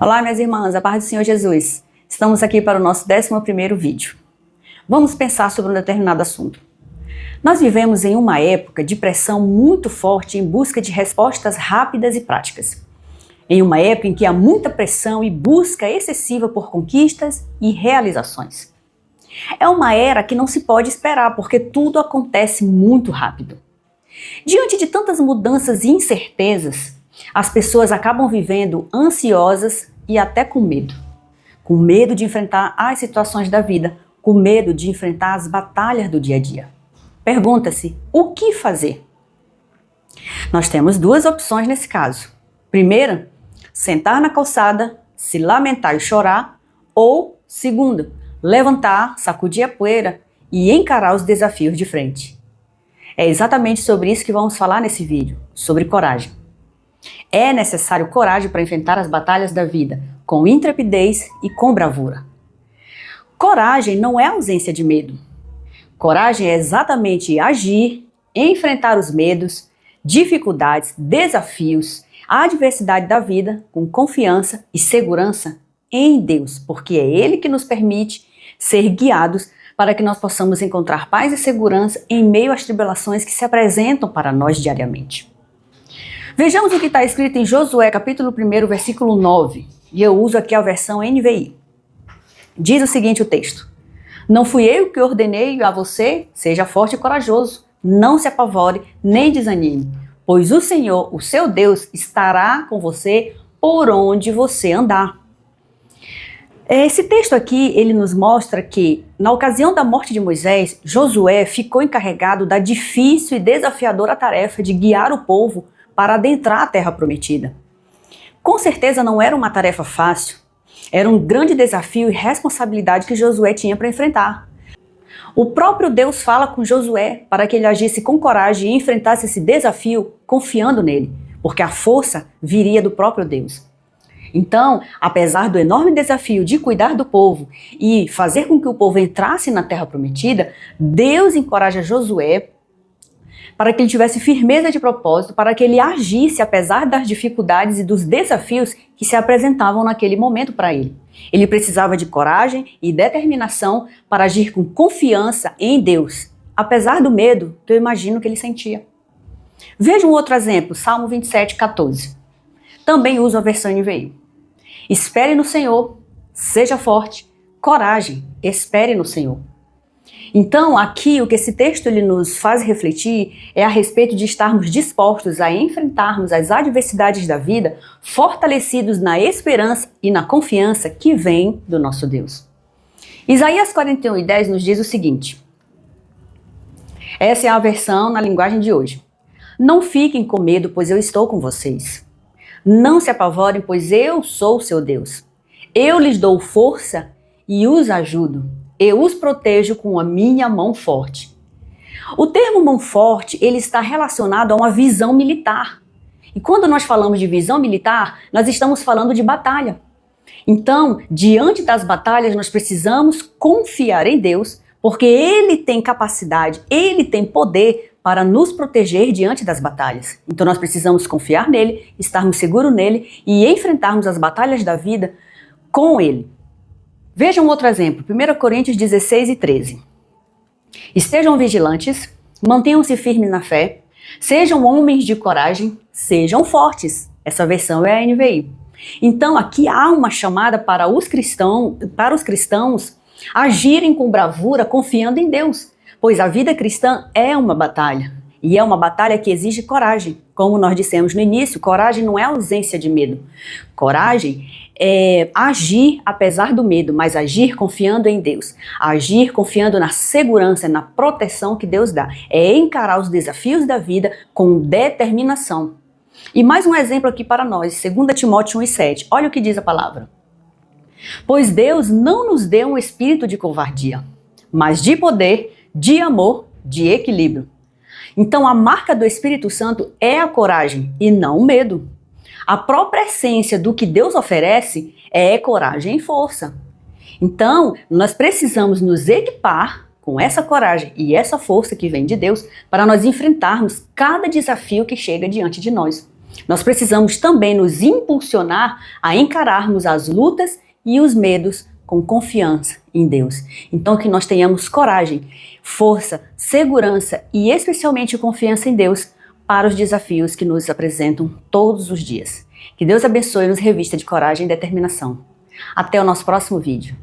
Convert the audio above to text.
Olá, minhas irmãs, a paz do Senhor Jesus. Estamos aqui para o nosso 11º vídeo. Vamos pensar sobre um determinado assunto. Nós vivemos em uma época de pressão muito forte em busca de respostas rápidas e práticas. Em uma época em que há muita pressão e busca excessiva por conquistas e realizações. É uma era que não se pode esperar, porque tudo acontece muito rápido. Diante de tantas mudanças e incertezas, as pessoas acabam vivendo ansiosas e até com medo. Com medo de enfrentar as situações da vida, com medo de enfrentar as batalhas do dia a dia. Pergunta-se, o que fazer? Nós temos duas opções nesse caso. Primeira, sentar na calçada, se lamentar e chorar, ou, segunda, levantar, sacudir a poeira e encarar os desafios de frente. É exatamente sobre isso que vamos falar nesse vídeo, sobre coragem. É necessário coragem para enfrentar as batalhas da vida, com intrepidez e com bravura. Coragem não é ausência de medo. Coragem é exatamente agir, enfrentar os medos, dificuldades, desafios, a adversidade da vida com confiança e segurança em Deus, porque é Ele que nos permite ser guiados para que nós possamos encontrar paz e segurança em meio às tribulações que se apresentam para nós diariamente. Vejamos o que está escrito em Josué, capítulo 1, versículo 9, e eu uso aqui a versão NVI. Diz o seguinte o texto: Não fui eu que ordenei a você, seja forte e corajoso, não se apavore nem desanime, pois o Senhor, o seu Deus, estará com você por onde você andar. Esse texto aqui, ele nos mostra que, na ocasião da morte de Moisés, Josué ficou encarregado da difícil e desafiadora tarefa de guiar o povo para adentrar a terra prometida. Com certeza não era uma tarefa fácil, era um grande desafio e responsabilidade que Josué tinha para enfrentar. O próprio Deus fala com Josué para que ele agisse com coragem e enfrentasse esse desafio confiando nele, porque a força viria do próprio Deus. Então, apesar do enorme desafio de cuidar do povo e fazer com que o povo entrasse na terra prometida, Deus encoraja Josué para que ele tivesse firmeza de propósito, para que ele agisse apesar das dificuldades e dos desafios que se apresentavam naquele momento para ele. Ele precisava de coragem e determinação para agir com confiança em Deus, apesar do medo que eu imagino que ele sentia. Veja um outro exemplo, Salmo 27, 14. Também uso a versão NVI. Espere no Senhor, seja forte, coragem, espere no Senhor. Então, aqui o que esse texto ele nos faz refletir é a respeito de estarmos dispostos a enfrentarmos as adversidades da vida, fortalecidos na esperança e na confiança que vem do nosso Deus. Isaías 41:10 nos diz o seguinte. Essa é a versão na linguagem de hoje. Não fiquem com medo, pois eu estou com vocês. Não se apavorem, pois eu sou o seu Deus. Eu lhes dou força e os ajudo. Eu os protejo com a minha mão forte. O termo mão forte, ele está relacionado a uma visão militar. E quando nós falamos de visão militar, nós estamos falando de batalha. Então, diante das batalhas, nós precisamos confiar em Deus, porque Ele tem capacidade, Ele tem poder para nos proteger diante das batalhas. Então nós precisamos confiar nele, estarmos seguros nele e enfrentarmos as batalhas da vida com ele. Veja um outro exemplo, 1 Coríntios 16:13. Estejam vigilantes, mantenham-se firmes na fé, sejam homens de coragem, sejam fortes. Essa versão é a NVI. Então aqui há uma chamada para os cristãos agirem com bravura, confiando em Deus. Pois a vida cristã é uma batalha, e é uma batalha que exige coragem. Como nós dissemos no início, coragem não é ausência de medo. Coragem é agir apesar do medo, mas agir confiando em Deus. Agir confiando na segurança, na proteção que Deus dá. É encarar os desafios da vida com determinação. E mais um exemplo aqui para nós, 2 Timóteo 1:7. Olha o que diz a palavra. Pois Deus não nos deu um espírito de covardia, mas de poder, de amor, de equilíbrio. Então a marca do Espírito Santo é a coragem e não o medo. A própria essência do que Deus oferece é coragem e força. Então nós precisamos nos equipar com essa coragem e essa força que vem de Deus para nós enfrentarmos cada desafio que chega diante de nós. Nós precisamos também nos impulsionar a encararmos as lutas e os medos com confiança em Deus. Então que nós tenhamos coragem, força, segurança e especialmente confiança em Deus para os desafios que nos apresentam todos os dias. Que Deus abençoe e nos revista de coragem e determinação. Até o nosso próximo vídeo.